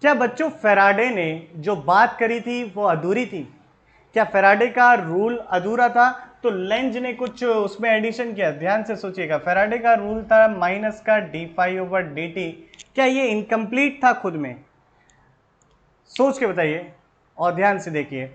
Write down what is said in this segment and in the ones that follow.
क्या बच्चों फैराडे ने जो बात करी थी वो अधूरी थी? क्या फैराडे का रूल अधूरा था तो लेंज ने कुछ उसमें एडिशन किया? ध्यान से सोचिएगा, फैराडे का रूल था माइनस का d∅/dt। क्या ये इनकम्प्लीट था खुद में? सोच के बताइए और ध्यान से देखिए।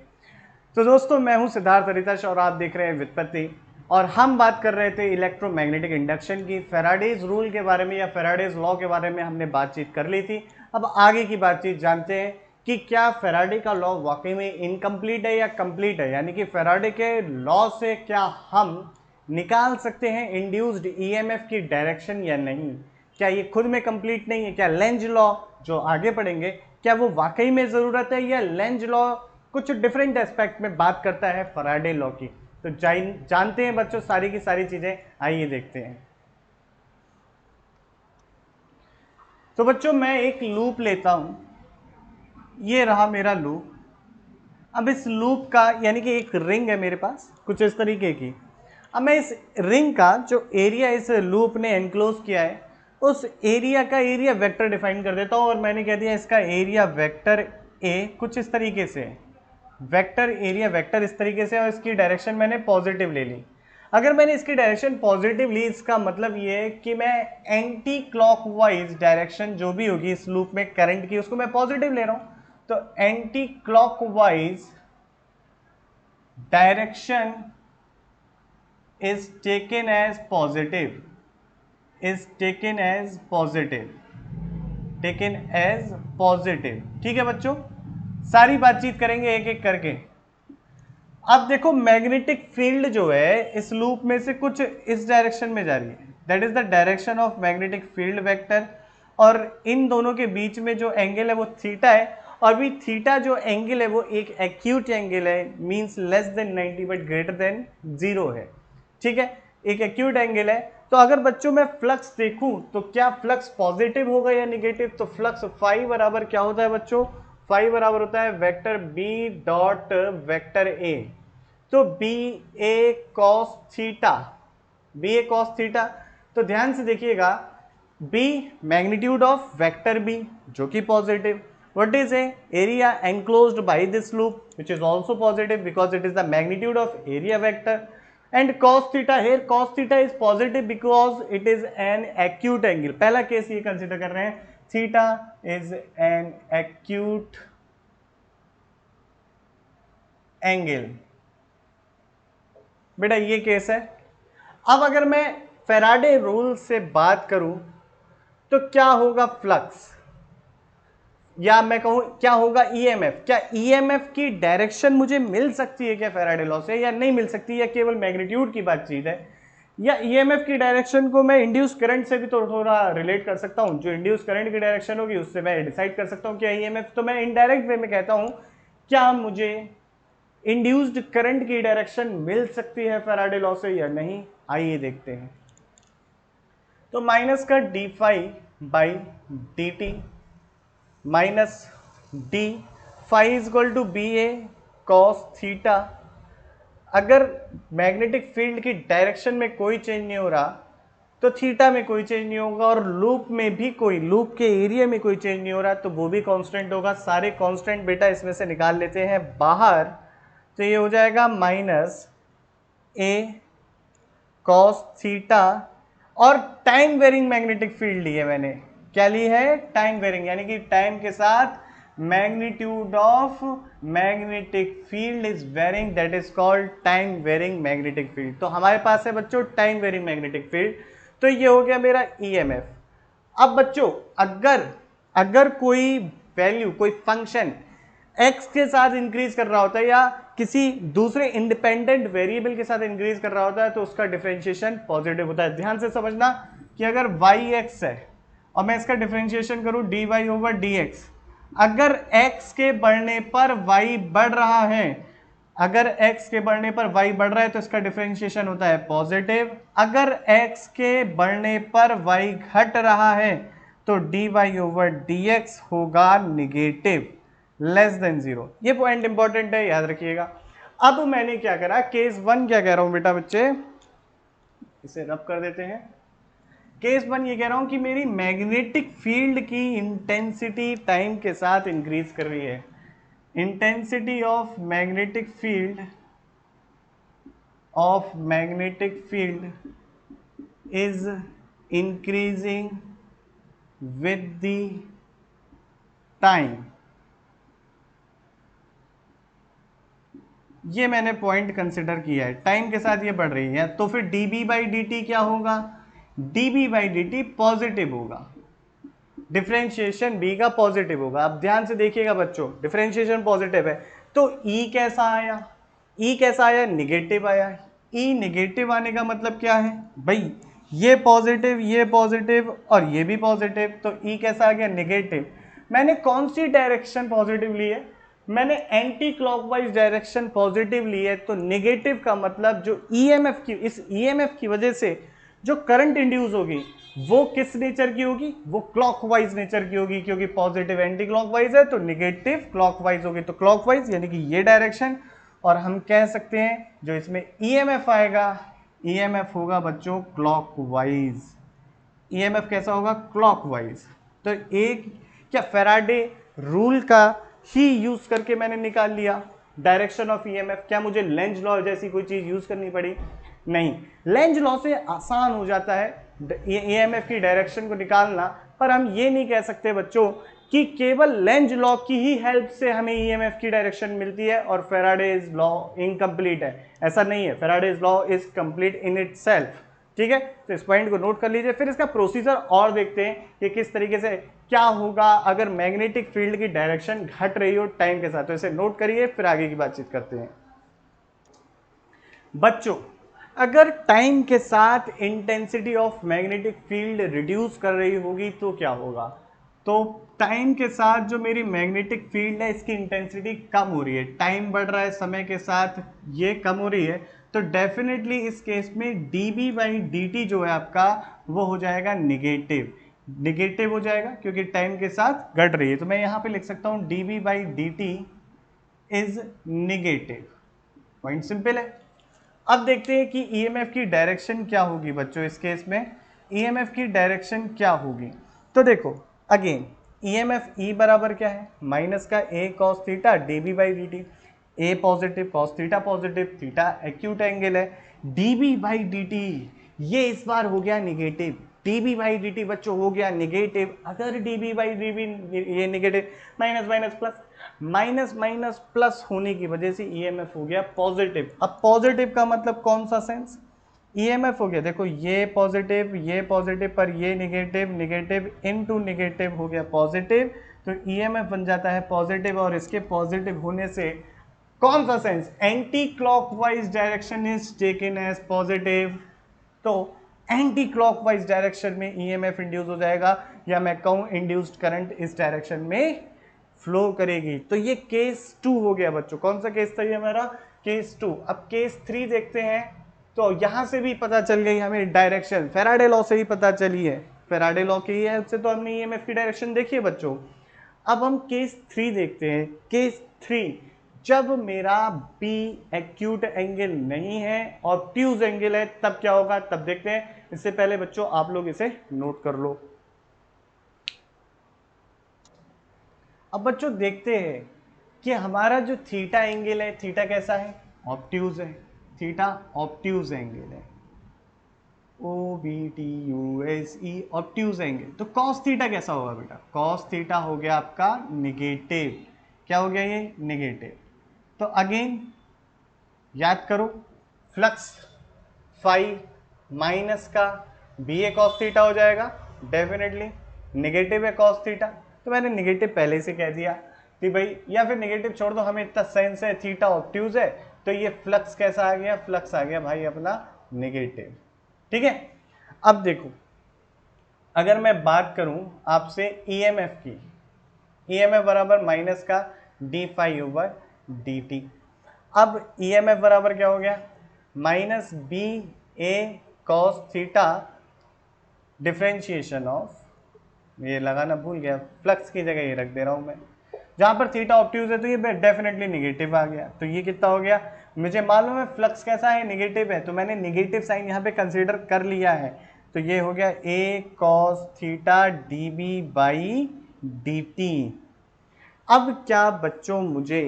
तो दोस्तों, मैं हूं सिद्धार्थ रितेश और आप देख रहे हैं व्युत्पत्ति, और हम बात कर रहे थे इलेक्ट्रोमैग्नेटिक इंडक्शन की। फैराडेज रूल के बारे में या फैराडेज लॉ के बारे में हमने बातचीत कर ली थी। अब आगे की बातचीत जानते हैं कि क्या फैराडे का लॉ वाकई में इनकम्प्लीट है या कंप्लीट है, यानी कि फैराडे के लॉ से क्या हम निकाल सकते हैं इंड्यूस्ड ईएमएफ की डायरेक्शन या नहीं? क्या ये खुद में कंप्लीट नहीं है? क्या लेंज लॉ जो आगे पढ़ेंगे क्या वो वाकई में ज़रूरत है, या लेंज लॉ कुछ डिफरेंट एस्पेक्ट में बात करता है फैराडे लॉ की? तो जानते हैं बच्चों सारी की सारी चीज़ें, आइए देखते हैं। तो बच्चों, मैं एक लूप लेता हूं, ये रहा मेरा लूप। अब इस लूप का यानी कि एक रिंग है मेरे पास कुछ इस तरीके की। अब मैं इस रिंग का जो एरिया इस लूप ने एनक्लोज किया है, उस एरिया का एरिया वेक्टर डिफाइन कर देता हूं, और मैंने कह दिया इसका एरिया वेक्टर ए कुछ इस तरीके से है। वेक्टर एरिया वेक्टर इस तरीके से, और इसकी डायरेक्शन मैंने पॉजिटिव ले ली। अगर मैंने इसकी डायरेक्शन पॉजिटिव ली, इसका मतलब ये है कि मैं एंटी क्लॉकवाइज डायरेक्शन जो भी होगी इस लूप में करंट की, उसको मैं पॉजिटिव ले रहा हूं। तो anticlockwise direction is taken as positive, is taken as positive, taken as positive। ठीक है बच्चों, सारी बातचीत करेंगे एक एक करके। अब देखो, मैग्नेटिक फील्ड जो है इस लूप में से कुछ इस डायरेक्शन में जा रही है, that is the direction of magnetic field vector, और इन दोनों के बीच में जो एंगल है वो थीटा है, और भी थीटा जो एंगल है वो एक एक्यूट एंगल है, means less than 90 but greater than 0 है। ठीक है, एक एक्यूट एंगल है। तो अगर बच्चों मैं फ्लक्स देखूं तो क्या फ्लक्स पॉजिटिव होगा या निगेटिव? तो फ्लक्स फाई बराबर क्या होता है बच्चों? फाई बराबर होता है vector B dot vector A. तो B A cos theta, B A cos theta. तो ध्यान से देखिएगा, B magnitude of vector B जो कि positive, what is a area enclosed by this loop which is also positive because it is the magnitude of area vector, and cos theta, here cos theta is positive because it is an acute angle. पहला case ये consider कर रहे हैं, theta is an acute angle. बेटा ये case है। अब अगर मैं फैराडे रूल से बात करूं तो क्या होगा फ्लक्स, या मैं कहूं क्या होगा ईएमएफ? क्या ईएमएफ की डायरेक्शन मुझे मिल सकती है क्या फैराडे लॉ से, या नहीं मिल सकती, या केवल मैग्नीट्यूड की बातचीत है? या ईएमएफ की डायरेक्शन को मैं इंड्यूस करंट से भी तो थोड़ा रिलेट कर सकता हूं, जो इंड्यूस करंट की डायरेक्शन होगी उससे मैं डिसाइड कर सकता हूं क्या ईएमएफ। तो मैं इनडायरेक्ट वे में कहता हूं, क्या मुझे इंड्यूस्ड करंट की डायरेक्शन मिल सकती है फैराडे लॉ से या नहीं? आइए देखते हैं। तो माइनस का d∅/dt minus d phi is equal to B A cos theta. अगर मैग्नेटिक फील्ड की डायरेक्शन में कोई चेंज नहीं हो रहा तो थीटा में कोई चेंज नहीं होगा, और लूप में भी कोई, लूप के एरिया में कोई चेंज नहीं हो रहा तो वो भी कांस्टेंट होगा। सारे कांस्टेंट बेटा इसमें से निकाल लेते हैं बाहर, तो ये हो जाएगा माइनस ए कॉस थीटा, और टाइम वेरिंग मैग्नेटिक फील्ड ली है मैंने। क्या ली है? टाइम वेरिंग, यानी कि टाइम के साथ magnitude of magnetic field is varying, that is called time varying magnetic field. तो हमारे पास है बच्चों टाइम वेरिंग मैग्नेटिक फील्ड। तो ये हो गया मेरा ईएमएफ। अब बच्चों, अगर अगर कोई वैल्यू, कोई फंक्शन x के साथ इंक्रीज कर रहा होता है या किसी दूसरे इंडिपेंडेंट वेरिएबल के साथ इंक्रीज कर रहा होता है तो उसका डिफरेंशिएशन पॉजिटिव होता है। ध्यान से समझना कि अगर yx है और मैं इसका डिफरेंशिएशन करूं dy/dx, अगर x के बढ़ने पर y बढ़ रहा है, अगर x के बढ़ने पर y बढ़ रहा है तो इसका डिफरेंशिएशन होता है पॉजिटिव। अगर x के बढ़ने पर y घट रहा है तो dy/dx होगा निगेटिव, लेस देन 0। ये पॉइंट इंपॉर्टेंट है, याद रखिएगा। अब मैंने क्या करा, केस 1 क्या कह रहा हूं बेटा बच्चे, इसे रब कर देते हैं। केस 1 ये कह रहा हूं कि मेरी मैग्नेटिक फील्ड की इंटेंसिटी टाइम के साथ इंक्रीज कर रही है। Intensity of magnetic field is increasing with the time। ये मैंने पॉइंट कंसिडर किया है, टाइम के साथ ये बढ़ रही है, तो फिर dB बाई dt क्या होगा? dB बाई dt पॉजिटिव होगा, डिफरेंशिएशन b का पॉजिटिव होगा। अब ध्यान से देखिएगा बच्चों, डिफरेंशिएशन पॉजिटिव है तो e कैसा आया? e कैसा आया? निगेटिव आया। e निगेटिव आने का मतलब क्या है भाई? ये पॉजिटिव और ये भी पॉजिटिव, तो e कैसा आ गया? निगेटिव। मैंने कौन सी डायरेक्शन पॉजिटिव ली है? मैंने एंटी क्लॉकवाइज डायरेक्शन पॉजिटिव ली है, तो निगेटिव का मतलब जो ईएमएफ की, इस ईएमएफ की वजह से जो करंट इंड्यूस होगी वो किस नेचर की होगी? वो क्लॉकवाइज नेचर की होगी, क्योंकि पॉजिटिव एंटी क्लॉकवाइज है तो निगेटिव क्लॉकवाइज होगी, तो क्लॉकवाइज यानी कि ये डायरेक्शन। और हम कह सकते हैं जो इसमें ईएमएफ आएगा, ईएमएफ होगा बच्चों क्लॉकवाइज। ईएमएफ कैसा होगा? क्लॉकवाइज। तो एक क्या फैराडे रूल का ही यूज करके मैंने निकाल लिया डायरेक्शन ऑफ ईएमएफ। क्या मुझे लेंज लॉ जैसी कोई चीज यूज करनी पड़ी? नहीं, लेंज लॉ से आसान हो जाता है ईएमएफ की डायरेक्शन को निकालना, पर हम ये नहीं कह सकते बच्चों कि केवल लेंज लॉ की ही हेल्प से हमें ईएमएफ की डायरेक्शन मिलती है और फैराडेज लॉ इनकम्प्लीट है। ऐसा नहीं है, Faraday's law is complete in itself. ठीक है, तो इस पॉइंट को नोट कर लीजिए। फिर इसका प्रोसीजर और देखते हैं कि किस तरीके से क्या होगा अगर मैग्नेटिक फील्ड की डायरेक्शन घट रही हो टाइम के साथ। तो इसे नोट करिए, फिर आगे की बातचीत करते हैं। बच्चों, अगर टाइम के साथ intensity of magnetic field reduce कर रही होगी तो क्या होगा? तो टाइम के साथ जो मेरी मैग्नेटिक फील्ड है इसकी इंटेंसिटी कम हो रही है, टाइम बढ़ रहा है समय के साथ, ये कम हो रही है, तो डेफिनेटली इस केस में dB बाई dt जो है आपका वो हो जाएगा निगेटिव। निगेटिव हो जाएगा क्योंकि टाइम के साथ घट रही है, तो मैं यहाँ पे लिख सकता हूँ dB by dt is negative. Point simple है। अब देखते हैं कि ईएमएफ की डायरेक्शन क्या होगी बच्चों इस केस में। ईएमएफ की डायरेक्शन क्या होगी? तो देखो अगेन ईएमएफ ई बराबर क्या है? माइनस का A cos theta d B by d t. A positive, cos theta positive, theta acute angle है। डीबी बाई डी टी ये इस बार हो गया negative, d B by d t बच्चों हो गया निगेटिव। अगर डीबी बाई डीबी ये negative, minus minus plus, minus minus plus होने की वजह से ईएमएफ हो गया पॉजिटिव। अब पॉजिटिव का मतलब कौन सा सेंस? ईएमएफ हो गया, देखो ये पॉजिटिव पर ये निगेटिव, निगेटिव इनटू निगेटिव हो गया पॉजिटिव, तो ईएमएफ बन जाता है पॉजिटिव। और इसके पॉजिटिव होने से कौन सा sense? Anticlockwise direction is taken as positive, तो एंटी क्लॉकवाइज डायरेक्शन में ईएमएफ इंड्यूस हो जाएगा, या मैं कहूं इंड्यूस्ड करंट इस डायरेक्शन में फ्लो करेगी। तो ये केस 2 हो गया बच्चों। कौन सा केस था ये हमारा? केस 2। अब केस 3 देखते हैं, तो यहां से भी पता चल गई हमें डायरेक्शन, फैराडे लॉ से ही पता चली है, फैराडे लॉ की है, उससे तो हमने ईएमएफ की डायरेक्शन देखी है बच्चों। अब हम केस 3 देखते हैं। केस 3, जब मेरा बी एक्यूट एंगल नहीं है ऑब्ट्यूज एंगल है, तब क्या होगा? तब देखते हैं। इससे पहले बच्चों आप लोग इसे नोट कर लो। अब बच्चों देखते हैं कि हमारा जो थीटा एंगल है, थीटा कैसा है? ऑब्ट्यूज है, थीटा ऑब्ट्यूज एंगल है, OBTUSE ऑब्ट्यूज एंगल। तो कॉस थीटा कैसा होगा बेटा? कॉस थीटा हो गया आपका निगेटिव। क्या हो गया ये? निगेटिव। तो अगेन याद करो, फ्लक्स फाई माइनस का बी ए कॉस थीटा हो जाएगा, डेफिनेटली निगेटिव है कॉस थीटा, तो मैंने निगेटिव पहले से कह दिया कि भाई, या फिर निगेटिव छोड़ दो, हमें इतना सेंस है थीटा ऑब्ट्यूज है, तो ये फ्लक्स कैसा आ गया? फ्लक्स आ गया भाई अपना निगेटिव। ठीक है, अब देखो अगर मैं बात करूं आपसे ईएमएफ की, ईएमएफ बराबर माइनस का d phi over d t. अब ईएमएफ बराबर क्या हो गया? Minus B A cos theta differentiation of, ये लगाना भूल गया, फ्लक्स की जगह ये रख दे रहा हूं मैं, जहां पर थीटा ऑब्ट्यूज है तो ये डेफिनेटली निगेटिव आ गया। तो ये कितना हो गया? मुझे मालूम है फ्लक्स कैसा है? निगेटिव है, तो मैंने निगेटिव साइन यहाँ पे कंसीडर कर लिया है। तो ये हो गया a cos theta dB by dt। अब क्या बच्चों मुझे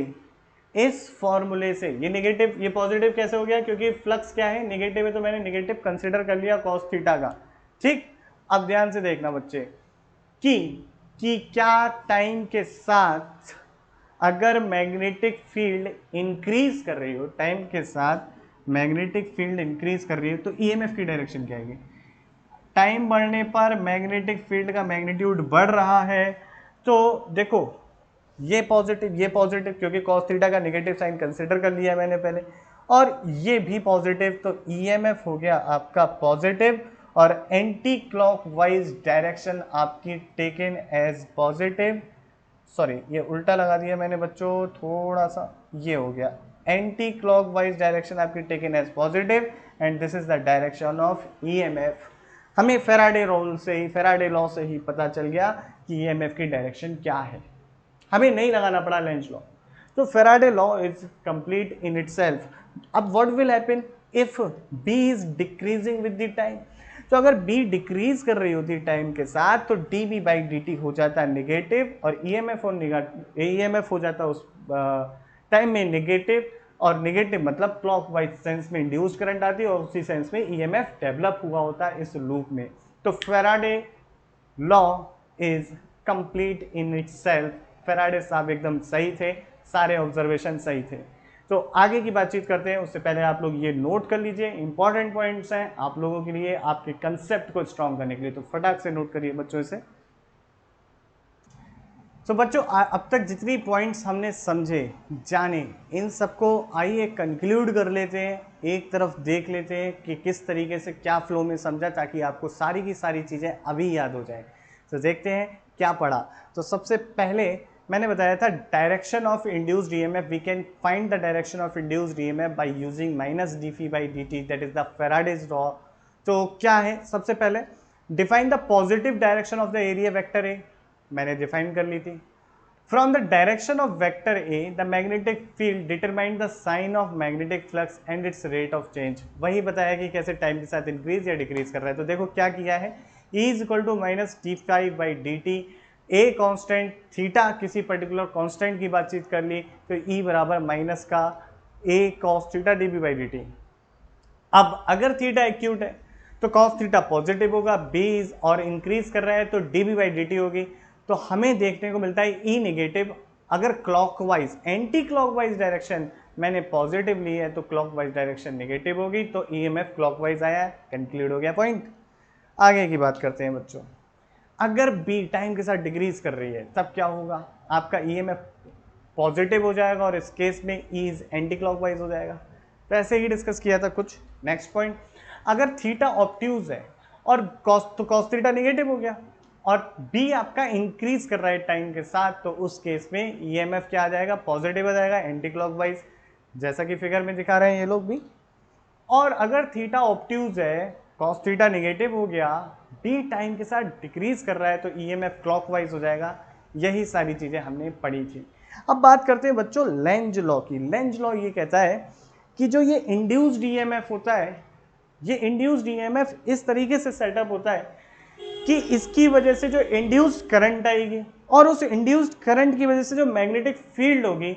इस फॉर्मूले से, ये नेगेटिव ये पॉजिटिव कैसे हो गया, क्योंकि फ्लक्स क्या है नेगेटिव है, तो मैंने नेगेटिव कंसिडर कर लिया cos थीटा का। ठीक, अब ध्यान से देखना बच्चे कि क्या टाइम के साथ अगर मैग्नेटिक फील्ड इंक्रीज कर रही हो, टाइम के साथ मैग्नेटिक फील्ड इंक्रीज कर रही हो, तो ईएमएफ की डायरेक्शन क्या आएगी। टाइम बढ़ने पर मैग्नेटिक फील्ड का मैग्नीट्यूड बढ़ रहा है, तो देखो ये पॉजिटिव क्योंकि cos थीटा का नेगेटिव साइन कंसिडर कर लिया है मैंने पहले, और ये भी पॉजिटिव, तो ईएमएफ हो गया आपका पॉजिटिव, और एंटी क्लॉकवाइज डायरेक्शन आपकी टेकन एज पॉजिटिव। सॉरी, ये उल्टा लगा दिया मैंने बच्चों थोड़ा सा, ये हो गया एंटी क्लॉकवाइज डायरेक्शन आपकी taken as positive, and this is the direction of EMF. हमें फेराडे लॉ से ही पता चल गया कि ईएमएफ की डायरेक्शन क्या है, हमें नहीं लगाना पड़ा लेंज लॉ। तो Faraday law is complete in itself. अब what will happen if B is decreasing with the time, तो अगर बी डिक्रीज कर रही होती टाइम के साथ तो dB बाई dt हो जाता है नेगेटिव, और ईएमएफ हो जाता उस टाइम में नेगेटिव, और नेगेटिव मतलब क्लॉकवाइज सेंस में इंड्यूस्ड करंट आती है, और उसी सेंस में ईएमएफ डेवलप हुआ होता है इस लूप में। तो Faraday law is complete in itself. Faraday साहब एकदम सही थे, सारे ऑब्जर्वेशन सही थे। तो आगे की बातचीत करते हैं, उससे पहले आप लोग ये नोट कर लीजिए, इंपॉर्टेंट पॉइंट्स हैं आप लोगों के लिए, आपके कंसेप्ट को स्ट्रॉन्ग करने के लिए, तो फटाक से नोट करिए बच्चों इसे। तो बच्चों अब तक जितनी पॉइंट्स हमने समझे जाने, इन सबको आइए कंक्लूड कर लेते हैं, एक तरफ देख लेते हैं कि किस तरीके से क्या फ्लो में समझा, ताकि आपको सारी की सारी चीज़ें अभी याद हो जाए। तो देखते हैं क्या पढ़ा। तो सबसे पहले मैंने बताया था direction of induced EMF, we can find the direction of induced EMF by using minus dφ by dt, that is the Faraday's law. तो क्या है, सबसे पहले define the positive direction of the area vector A, मैंने define कर ली थी। From the direction of vector A the magnetic field determine the sign of magnetic flux and its rate of change, वही बताया कि कैसे टाइम के साथ इंक्रीज या डिक्रीज कर रहा है। तो देखो क्या किया है, E is equal to minus dφ by dt, a constant, theta किसी पर्टिकुलर कांस्टेंट की बातचीत कर ली, तो E बराबर माइनस का a cos theta dB by dt। अब अगर थीटा एक्यूट है तो cos थीटा पॉजिटिव होगा, b और इंक्रीज कर रहा है तो dB बाई dt होगी। तो हमें देखने को मिलता है E नेगेटिव, अगर क्लॉकवाइज एंटी क्लॉकवाइज डायरेक्शन मैंने पॉजिटिव ली है तो क्लॉकवाइज डायरेक्शन नेगेटिव होगी, तो EMF क्लॉकवाइज आया, कंक्लूड हो गया पॉइंट। आगे की बात करते हैं बच्चों, अगर B टाइम के साथ डिक्रीज कर रही है तब क्या होगा, आपका EMF पॉजिटिव हो जाएगा, और इस केस में E एंटी क्लॉकवाइज हो जाएगा। तो ऐसे ही डिस्कस किया था कुछ। नेक्स्ट पॉइंट, अगर थीटा ऑब्ट्यूज है और cos थीटा नेगेटिव हो गया, और B आपका इंक्रीज कर रहा है टाइम के साथ, तो उस केस में EMF क्या आ जाएगा, पॉजिटिव आ जाएगा, एंटी क्लॉकवाइज, जैसा कि फिगर में दिखा रहे हैं ये लोग भी। और अगर थीटा ऑब्ट्यूज है, cos थीटा नेगेटिव हो गया, B टाइम के साथ डिक्रीज कर रहा है, तो EMF क्लॉकवाइज हो जाएगा। यही सारी चीजें हमने पढ़ी थी। अब बात करते हैं बच्चों लेंज लॉ की। लेंज लॉ ये कहता है कि जो ये इंड्यूस्ड EMF होता है, ये इंड्यूस्ड EMF इस तरीके से सेटअप होता है कि इसकी वजह से जो इंड्यूस्ड करंट आएगी, और उस इंड्यूस्ड करंट की वजह से जो मैग्नेटिक फील्ड होगी,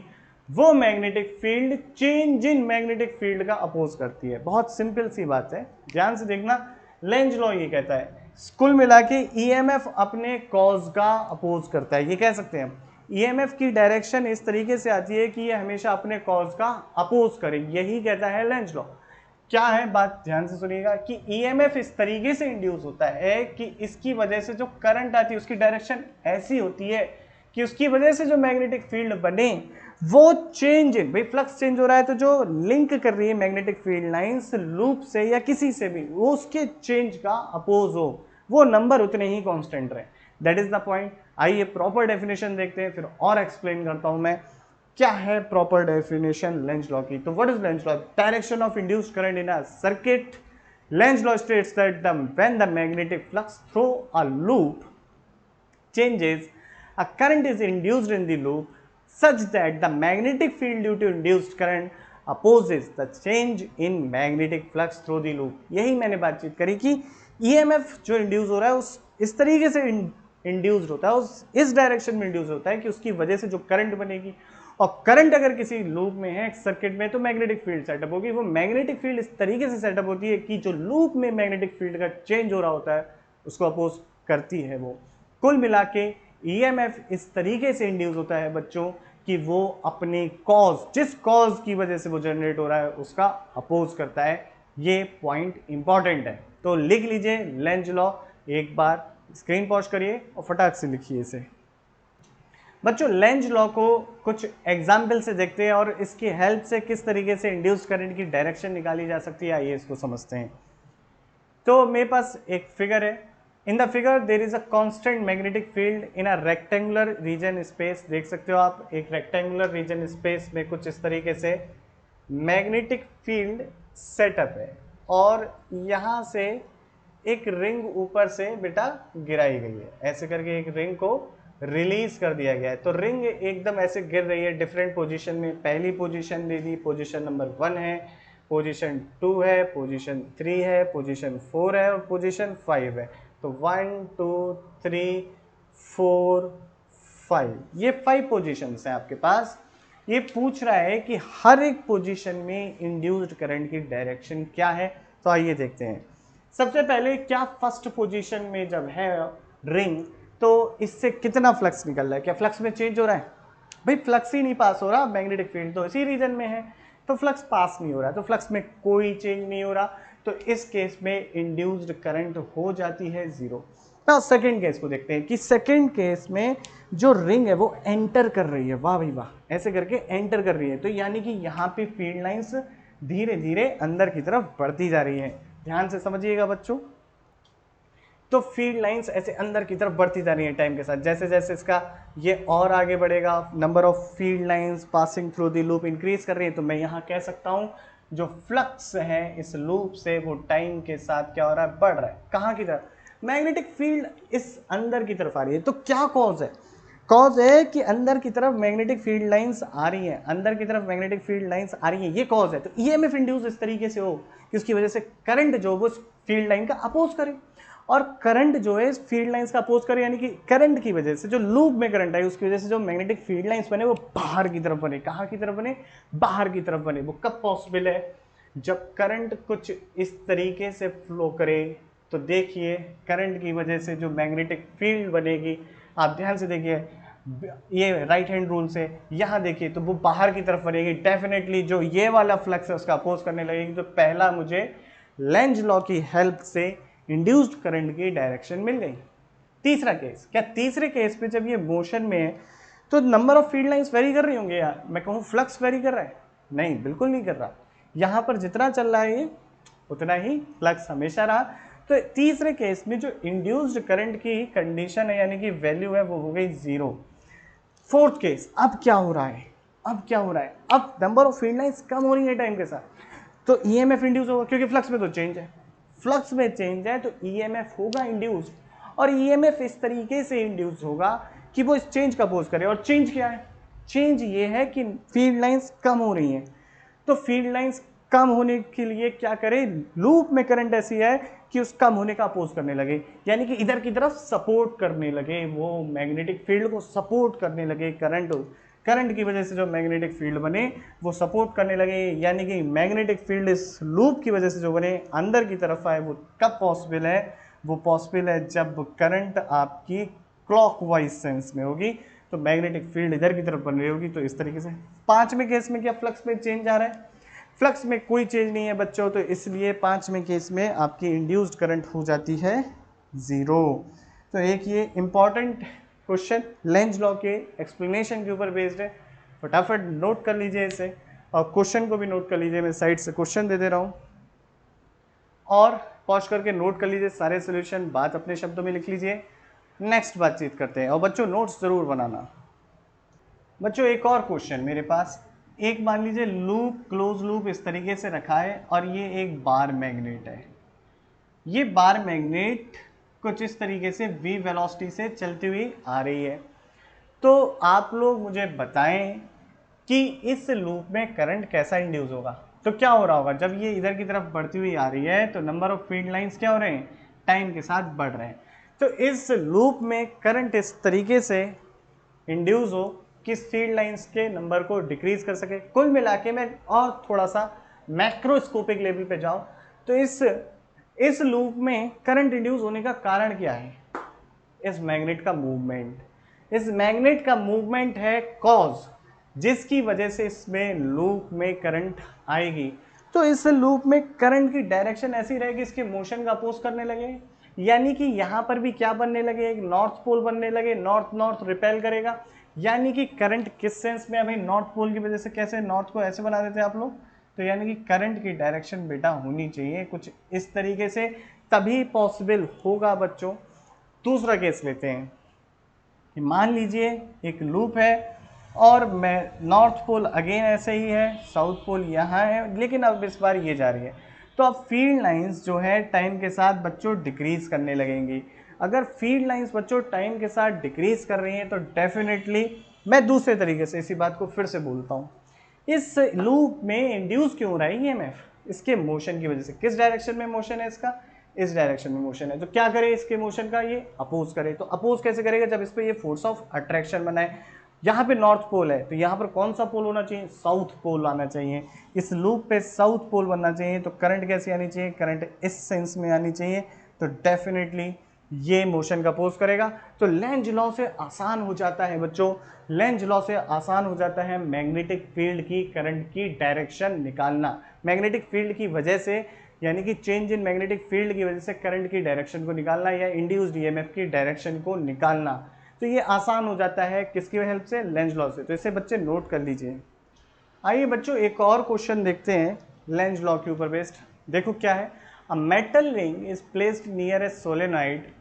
वो magnetic field change in magnetic field का अपोज करती है। बहुत सिंपल सी बात है, ध्यान से देखना। लेंज लॉ ये कहता है कुल मिला के EMF अपने कॉज का अपोज करता है, ये कह सकते हैं EMF की डायरेक्शन इस तरीके से आती है कि ये हमेशा अपने कॉज का अपोज करे, यही कहता है लेंज लॉ। क्या है बात, ध्यान से सुनिएगा कि EMF इस तरीके से इंड्यूस होता है कि इसकी वजह से जो करंट आती है उसकी डायरेक्शन ऐसी होती है कि उसकी वजह से जो मैग्नेटिक फील्ड बने वो चेंज इन, भाई फ्लक्स चेंज हो रहा है तो जो लिंक कर रही है मैग्नेटिक फील्ड लाइंस लूप से या किसी से भी, वो उसके चेंज का अपोज हो, वो नंबर उतने ही कांस्टेंट रहे। That is the point. आइए प्रॉपर डेफिनेशन देखते हैं, फिर और एक्सप्लेन करता हूं मैं क्या है प्रॉपर डेफिनेशन लेंज लॉ की। तो what is Lenz law? Direction of induced current in a circuit. Lenz law states that when the magnetic flux through a loop changes, a current is induced in the loop such that the magnetic field due to induced current opposes the change in magnetic flux through the loop। यही मैंने बातचीत करी कि EMF जो induce हो रहा है उस इस तरीके से इंड्यूस्ड होता है, उस इस डायरेक्शन में इंड्यूस होता है कि उसकी वजह से जो करंट बनेगी, और करंट अगर किसी लूप में है सर्किट में तो मैग्नेटिक फील्ड सेटअप होगी। वो मैग्नेटिक फील्ड इस तरीके से सेटअप होती है कि जो लूप में मैग्नेटिक फील्ड का चेंज हो रहा होता है उसको अपोज करती है वो। कुल मिला के ईएमएफ इस तरीके से इंड्यूस होता है बच्चों कि वो अपने कॉज, जिस कॉज की वजह से वो जनरेट हो रहा है उसका अपोज करता है। ये पॉइंट इंपॉर्टेंट है, तो लिख लीजिए लेंज लॉ, एक बार स्क्रीन पॉज करिए और फटाक से लिखिए इसे। बच्चों लेंज लॉ को कुछ एग्जाम्पल से देखते हैं और इसकी हेल्प से किस तरीके से इंड्यूस करंट की डायरेक्शन निकाली जा सकती है, आइए इसको समझते हैं। तो मेरे पास एक फिगर है। In the figure there is a constant magnetic field in a rectangular reason space. देख सकते हो आप एक रेक्टेंगुलर रीजन स्पेस में कुछ इस तरीके से मैग्नेटिक फील्ड सेटअप है और यहाँ से एक रिंग ऊपर से बेटा गिराई गई है, ऐसे करके एक रिंग को रिलीज कर दिया गया है। तो रिंग एकदम ऐसे गिर रही है डिफरेंट पोजीशन में। पहली पोजीशन दे दी, पोजीशन नंबर 1 है, पोजीशन 2 है, पोजीशन 3 है, पोजीशन 4 है और पोजीशन 5 है। तो 1 2 3 4 5, ये 5 पोजीशंस हैं आपके पास। ये पूछ रहा है कि हर एक पोजीशन में इंड्यूस्ड करंट की डायरेक्शन क्या है। तो आइए देखते हैं। सबसे पहले क्या फर्स्ट पोजीशन में जब है रिंग तो इससे कितना फ्लक्स निकल रहा है, क्या फ्लक्स में चेंज हो रहा है? भाई फ्लक्स ही नहीं पास हो रहा, मैग्नेटिक फील्ड तो इसी रीजन में है तो फ्लक्स पास नहीं हो रहा, तो फ्लक्स में कोई चेंज नहीं हो रहा। तो इस केस में इंड्यूस्ड करंट हो जाती है 0। ना सेकेंड केस को देखते हैं कि सेकेंड केस में जो रिंग है वो एंटर कर रही है, वाह भाई वाह, ऐसे करके एंटर कर रही है। तो यानी कि यहाँ पे फील्ड लाइंस धीरे धीरे अंदर की तरफ बढ़ती जा रही है। ध्यान से समझिएगा बच्चों। तो फील्ड लाइंस ऐसे अंदर की तरफ बढ़ती जा रही है टाइम के साथ। जैसे जैसे इसका ये और आगे बढ़ेगा, number of field lines passing through the loop increase कर रही है। तो मैं यहाँ कह सकता हूँ जो फ्लक्स है इस लूप से वो टाइम के साथ क्या हो रहा है, बढ़ रहा है। कहाँ की तरफ? मैग्नेटिक फील्ड इस अंदर की तरफ आ रही है। तो क्या कॉज है? कॉज है कि अंदर की तरफ मैग्नेटिक फील्ड लाइंस आ रही हैं, अंदर की तरफ मैग्नेटिक फील्ड लाइंस आ रही हैं, ये कॉज है। तो ईएमएफ इंड्यूस इस तरीके से हो कि उसकी वजह से करंट जो वो फील्ड लाइन का अपोज करे, और करंट जो है फील्ड लाइंस का अपोज करे, यानी कि करंट की वजह से जो लूप में करंट आई उसकी वजह से जो मैग्नेटिक फील्ड लाइंस बने वो बाहर की तरफ बने। कहाँ की तरफ बने? बाहर की तरफ बने। वो कब पॉसिबल है? जब करंट कुछ इस तरीके से फ्लो करे। तो देखिए करंट की वजह से जो मैग्नेटिक फील्ड बनेगी, आप ध्यान से देखिए, ये राइट हैंड रूल से यहाँ देखिए तो वो बाहर की तरफ बनेगी। डेफिनेटली जो ये वाला फ्लक्स है उसका अपोज करने लगेगी। तो पहला मुझे लेंज लॉ की हेल्प से इंड्यूस्ड करंट की डायरेक्शन मिल गई। तीसरा केस, क्या तीसरे केस में जब ये मोशन में है तो number of field lines very कर रही होंगे यार, मैं कहूँ फ्लक्स वेरी कर रहा है? नहीं, बिल्कुल नहीं कर रहा। यहाँ पर जितना चल रहा है ये उतना ही फ्लक्स हमेशा रहा। तो तीसरे केस में जो इंड्यूस्ड करंट की कंडीशन है यानी कि वैल्यू है वो हो गई 0। फोर्थ केस, अब क्या हो रहा है? अब क्या हो रहा है? अब नंबर ऑफ फील्ड लाइंस कम हो रही है टाइम के साथ, तो ईएमएफ इंड्यूस होगा क्योंकि फ्लक्स में तो चेंज है। फ्लक्स में चेंज है तो ईएमएफ होगा इंड्यूस, और ईएमएफ इस तरीके से इंड्यूस होगा कि वो इस चेंज का अपोज करे। और चेंज क्या है? चेंज ये है कि फील्ड लाइंस कम हो रही हैं। तो फील्ड लाइंस कम होने के लिए क्या करें? लूप में करंट ऐसी है कि उस कम होने का अपोज करने लगे, यानी कि इधर की तरफ सपोर्ट करने लगे, वो मैग्नेटिक फील्ड को सपोर्ट करने लगे। करंट की वजह से जो मैग्नेटिक फील्ड बने वो सपोर्ट करने लगे, यानी कि मैग्नेटिक फील्ड इस लूप की वजह से जो बने अंदर की तरफ आए। वो कब पॉसिबल है? वो पॉसिबल है जब करंट आपकी क्लॉकवाइज सेंस में होगी, तो मैग्नेटिक फील्ड इधर की तरफ बन रही होगी। तो इस तरीके से पांचवें केस में क्या फ्लक्स में चेंज आ रहा है? फ्लक्स में कोई चेंज नहीं है बच्चों, तो इसलिए पांचवें केस में आपकी इंड्यूस्ड करंट हो जाती है 0। तो एक ये इंपॉर्टेंट क्वेश्चन लेंज लॉ के एक्सप्लेनेशन के ऊपर बेस्ड है। फटाफट नोट कर लीजिए इसे और क्वेश्चन को भी नोट कर लीजिए। मैं साइड से क्वेश्चन दे रहा हूँ और पॉज करके नोट कर लीजिए सारे सोल्यूशन, बात अपने शब्दों में लिख लीजिए। नेक्स्ट बातचीत करते हैं और बच्चों नोट्स जरूर बनाना। बच्चों एक और क्वेश्चन मेरे पास, एक मान लीजिए लूप, क्लोज लूप इस तरीके से रखा है और ये एक बार मैग्नेट है। ये बार मैग्नेट कुछ इस तरीके से v वेलोसिटी से चलती हुई आ रही है। तो आप लोग मुझे बताएं कि इस लूप में करंट कैसा इंड्यूस होगा। तो क्या हो रहा होगा? जब ये इधर की तरफ बढ़ती हुई आ रही है तो नंबर ऑफ फील्ड लाइंस क्या हो रहे हैं? टाइम के साथ बढ़ रहे हैं। तो इस लूप में करंट इस तरीके से इंड्यूस हो कि फील्ड लाइंस के नंबर को डिक्रीज कर सके। कुल मिला के मैं और थोड़ा सा मैक्रोस्कोपिक लेवल पे जाऊं तो इस लूप में करंट इंड्यूस होने का कारण क्या है? इस मैग्नेट का मूवमेंट। इस मैग्नेट का मूवमेंट है कॉज, जिसकी वजह से इसमें लूप में करंट आएगी। तो इस लूप में करंट की डायरेक्शन ऐसी रहेगी, इसके मोशन का अपोज करने लगे, यानी कि यहां पर भी क्या बनने लगे, एक नॉर्थ पोल बनने लगे, नॉर्थ नॉर्थ रिपेल करेगा। यानी कि करंट किस सेंस में, अभी नॉर्थ पोल की वजह से कैसे नॉर्थ को ऐसे बना देते हैं आप लोग, तो यानी कि करंट की डायरेक्शन बेटा होनी चाहिए कुछ इस तरीके से, तभी पॉसिबल होगा बच्चों। दूसरा केस लेते हैं कि मान लीजिए एक लूप है और मैं नॉर्थ पोल अगेन ऐसे ही है, साउथ पोल यहाँ है, लेकिन अब इस बार ये जा रही है। तो अब फील्ड लाइंस जो है टाइम के साथ बच्चों डिक्रीज करने लगेंगी। अगर फील्ड लाइंस बच्चों टाइम के साथ डिक्रीज कर रही हैं तो डेफिनेटली, मैं दूसरे तरीके से इसी बात को फिर से बोलता हूँ, इस लूप में इंड्यूस क्यों हो रहा है ईएमएफ? इसके मोशन की वजह से। किस डायरेक्शन में मोशन है इसका? इस डायरेक्शन में मोशन है। तो क्या करे इसके मोशन का? ये अपोज करे। तो अपोज कैसे करेगा? जब इस पे ये फोर्स ऑफ अट्रैक्शन बनाए। यहाँ पे नॉर्थ पोल है तो यहाँ पर कौन सा पोल होना चाहिए? साउथ पोल आना चाहिए। इस लूप पे साउथ पोल बनना चाहिए। तो करंट कैसी आनी चाहिए? करंट इस सेंस में आनी चाहिए। तो डेफिनेटली ये मोशन का अपोज करेगा। तो लेंज लॉ से आसान हो जाता है बच्चों, लेंज लॉ से आसान हो जाता है मैग्नेटिक फील्ड की करंट की डायरेक्शन निकालना। मैग्नेटिक फील्ड की वजह से, यानी कि चेंज इन मैग्नेटिक फील्ड की वजह से करंट की डायरेक्शन को निकालना या इंड्यूस्ड ईएमएफ की डायरेक्शन को निकालना। तो ये आसान हो जाता है किसकी हेल्प से? लेंज लॉ से। तो इसे बच्चे नोट कर लीजिए। आइए बच्चों एक और क्वेश्चन देखते हैं लेंज लॉ के ऊपर बेस्ड। देखो क्या है, a metal ring is placed near A solenoid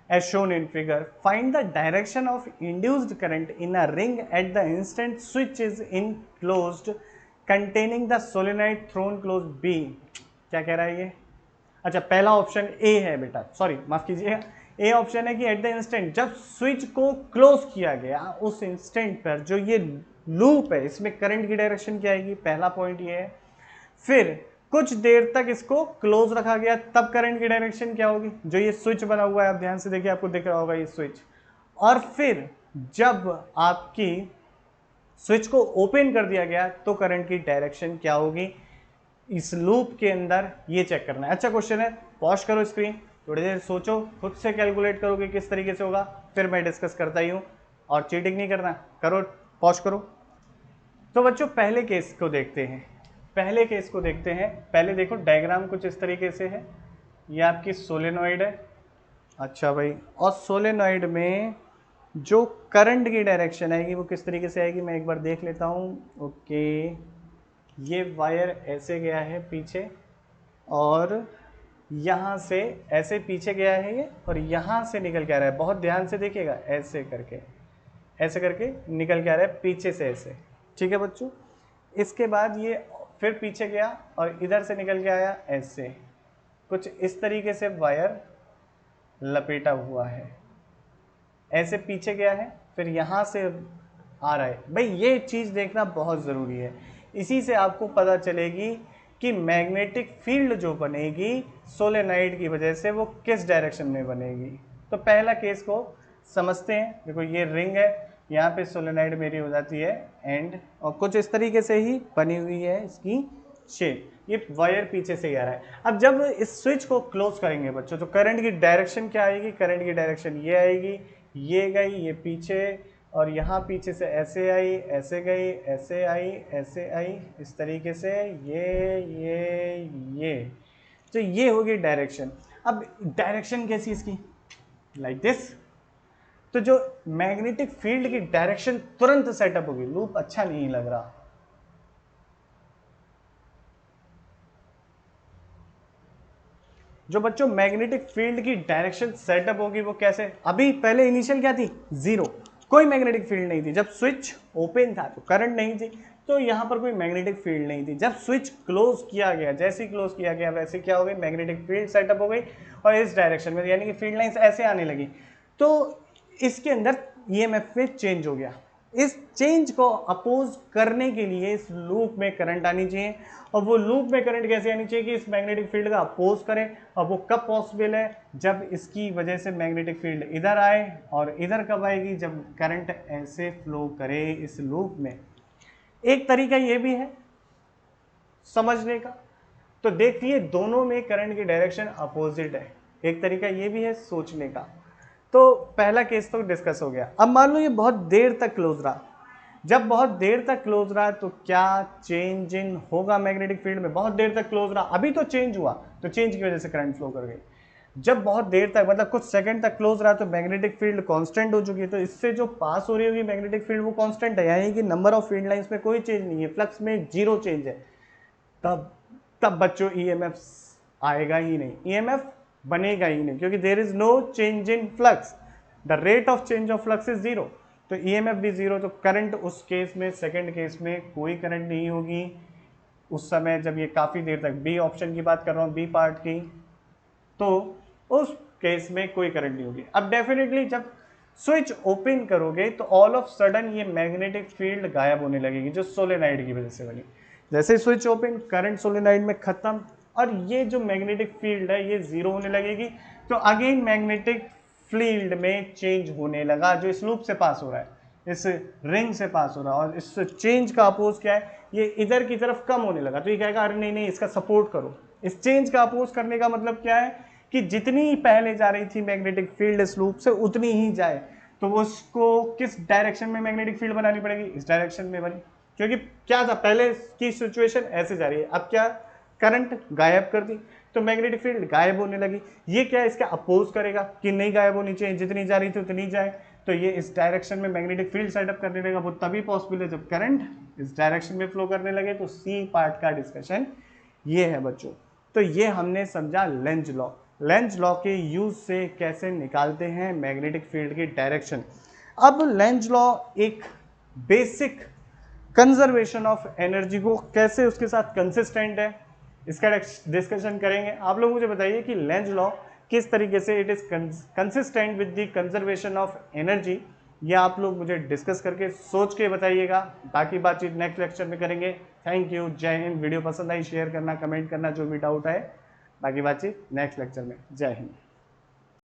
as shown in figure. Find the direction of induced current in a ring at the instant switch is enclosed containing the solenoid thrown close B. क्या कह रहा है ये? अच्छा, पहला option A है बेटा, sorry माफ कीजिएगा, ए ऑप्शन है कि एट द इंस्टेंट, जब स्विच को क्लोज किया गया उस इंस्टेंट पर जो ये लूप है इसमें करंट की डायरेक्शन क्या आएगी? पहला पॉइंट ये है। फिर कुछ देर तक इसको क्लोज रखा गया, तब करंट की डायरेक्शन क्या होगी? जो ये स्विच बना हुआ है, आप ध्यान से देखिए, आपको दिख रहा होगा ये स्विच। और फिर जब आपकी स्विच को ओपन कर दिया गया तो करंट की डायरेक्शन क्या होगी इस लूप के अंदर, ये चेक करना है। अच्छा क्वेश्चन है, पॉज करो स्क्रीन, थोड़ी देर सोचो, खुद से कैलकुलेट करोगे किस तरीके से होगा, फिर मैं डिस्कस करता ही हूँ। और चीटिंग नहीं करना, करो, पॉज करो। तो बच्चों पहले केस को देखते हैं, पहले केस को देखते हैं। पहले देखो डायग्राम कुछ इस तरीके से है, ये आपकी सोलेनॉइड है। अच्छा भाई, और सोलेनॉइड में जो करंट की डायरेक्शन आएगी वो किस तरीके से आएगी, मैं एक बार देख लेता हूँ। ओके, ये वायर ऐसे गया है पीछे और यहाँ से ऐसे पीछे गया है ये, और यहाँ से निकल के आ रहा है, बहुत ध्यान से देखिएगा, ऐसे करके निकल के आ रहा है पीछे से ऐसे। ठीक है बच्चों, इसके बाद ये फिर पीछे गया और इधर से निकल के आया ऐसे, कुछ इस तरीके से वायर लपेटा हुआ है, ऐसे पीछे गया है, फिर यहाँ से आ रहा है। भाई ये चीज़ देखना बहुत ज़रूरी है, इसी से आपको पता चलेगी कि मैग्नेटिक फील्ड जो बनेगी सोलेनॉइड की वजह से वो किस डायरेक्शन में बनेगी। तो पहला केस को समझते हैं। देखो ये रिंग है, यहाँ पे सोलेनॉइड मेरी हो जाती है एंड, और कुछ इस तरीके से ही बनी हुई है इसकी शेप, ये वायर पीछे से ही आ रहा है। अब जब इस स्विच को क्लोज करेंगे बच्चों तो करंट की डायरेक्शन क्या आएगी? करंट की डायरेक्शन ये आएगी, ये गई, ये पीछे, और यहाँ पीछे से ऐसे आई, ऐसे गई, ऐसे आई, ऐसे आई, इस तरीके से ये, तो ये होगी डायरेक्शन। अब डायरेक्शन कैसी इसकी? Like this. तो जो मैग्नेटिक फील्ड की डायरेक्शन तुरंत सेटअप होगी। लूप अच्छा नहीं लग रहा, जो बच्चों मैग्नेटिक फील्ड की डायरेक्शन सेटअप होगी वो कैसे? अभी पहले इनिशियल क्या थी? जीरो, कोई मैग्नेटिक फील्ड नहीं थी। जब स्विच ओपन था तो करंट नहीं थी, तो यहां पर कोई मैग्नेटिक फील्ड नहीं थी। जब स्विच क्लोज किया गया, जैसे ही क्लोज किया गया वैसे क्या हो गई? मैग्नेटिक फील्ड सेटअप हो गई और इस डायरेक्शन में, यानी कि फील्ड लाइंस ऐसे आने लगी, तो इसके अंदर ईएमएफ में चेंज हो गया। इस चेंज को अपोज करने के लिए इस लूप में करंट आनी चाहिए, और वो लूप में करंट कैसे आनी चाहिए कि इस मैग्नेटिक फील्ड का अपोज करें। और वो कब पॉसिबल है, जब इसकी वजह से मैग्नेटिक फील्ड इधर आए, और इधर कब आएगी, जब करंट ऐसे फ्लो करे इस लूप में। एक तरीका ये भी है समझने का, तो देखिए दोनों में करंट की डायरेक्शन अपोजिट है। एक तरीका ये भी है सोचने का। तो पहला केस तो डिस्कस हो गया। अब मान लो ये बहुत देर तक क्लोज रहा। जब बहुत देर तक क्लोज रहा तो क्या चेंज इन होगा मैग्नेटिक फील्ड में? बहुत देर तक क्लोज रहा, अभी तो चेंज हुआ, तो चेंज की वजह से करंट फ्लो कर गई। जब बहुत देर तक मतलब कुछ सेकंड तक क्लोज रहा तो मैग्नेटिक फील्ड कांस्टेंट हो चुकी है, तो इससे जो पास हो रही होगी मैग्नेटिक फील्ड वो कांस्टेंट है, यानी कि नंबर ऑफ फील्ड लाइंस में कोई चेंज नहीं है, फ्लक्स में जीरो चेंज है। तब तब बच्चों ईएमएफ आएगा ही नहीं, ईएमएफ बनेगा ही नहीं, क्योंकि there is no change in flux, the rate of change of flux is zero, तो ईएमएफ भी जीरो। तो करंट उस केस में, सेकंड केस में कोई करंट नहीं होगी उस समय, जब ये काफ़ी देर तक, बी ऑप्शन की बात कर रहा हूँ, बी पार्ट की, तो उस केस में कोई करंट नहीं होगी। अब डेफिनेटली जब स्विच ओपन करोगे तो ऑल ऑफ सडन ये मैग्नेटिक फील्ड गायब होने लगेगी जो सोलेनाइड की वजह से बनी। जैसे स्विच ओपन, करंट सोलेनाइड में खत्म, और ये जो मैग्नेटिक फील्ड है ये जीरो होने लगेगी। तो अगेन मैग्नेटिक फील्ड में चेंज होने लगा जो इस लूप से पास हो रहा है, इस रिंग से पास हो रहा है, और इस चेंज का अपोज क्या है, ये इधर की तरफ कम होने लगा। तो ये कहेगा अरे नहीं नहीं इसका सपोर्ट करो। इस चेंज का अपोज करने का मतलब क्या है कि जितनी पहले जा रही थी मैग्नेटिक फील्ड इस लूप से उतनी ही जाए। तो उसको किस डायरेक्शन में मैग्नेटिक फील्ड बनानी पड़ेगी, इस डायरेक्शन में बनी, क्योंकि क्या था पहले की सिचुएशन ऐसे जा रही है, अब क्या करंट गायब कर दी तो मैग्नेटिक फील्ड गायब होने लगी। ये क्या इसका अपोज करेगा कि नहीं गायब होनी चाहिए, जितनी जा रही थी उतनी जाए, तो ये इस डायरेक्शन में मैग्नेटिक फील्ड सेटअप करने लगेगा। वो तभी पॉसिबल है जब करंट इस डायरेक्शन में फ्लो करने लगे। तो सी पार्ट का डिस्कशन ये है बच्चों। तो ये हमने समझा लेंज लॉ, लेंज लॉ के यूज से कैसे निकालते हैं मैग्नेटिक फील्ड की डायरेक्शन। अब लेंज लॉ एक बेसिक कंजर्वेशन ऑफ एनर्जी को कैसे उसके साथ कंसिस्टेंट है इसका डिस्कशन करेंगे। आप लोग मुझे बताइए कि लेंज लॉ किस तरीके से it is consistent with the conservation of energy, ये आप लोग मुझे डिस्कस करके सोच के बताइएगा। बाकी बातचीत नेक्स्ट लेक्चर में करेंगे। थैंक यू, जय हिंद। वीडियो पसंद आई शेयर करना, कमेंट करना, जो भी डाउट है। बाकी बातचीत नेक्स्ट लेक्चर में। जय हिंद।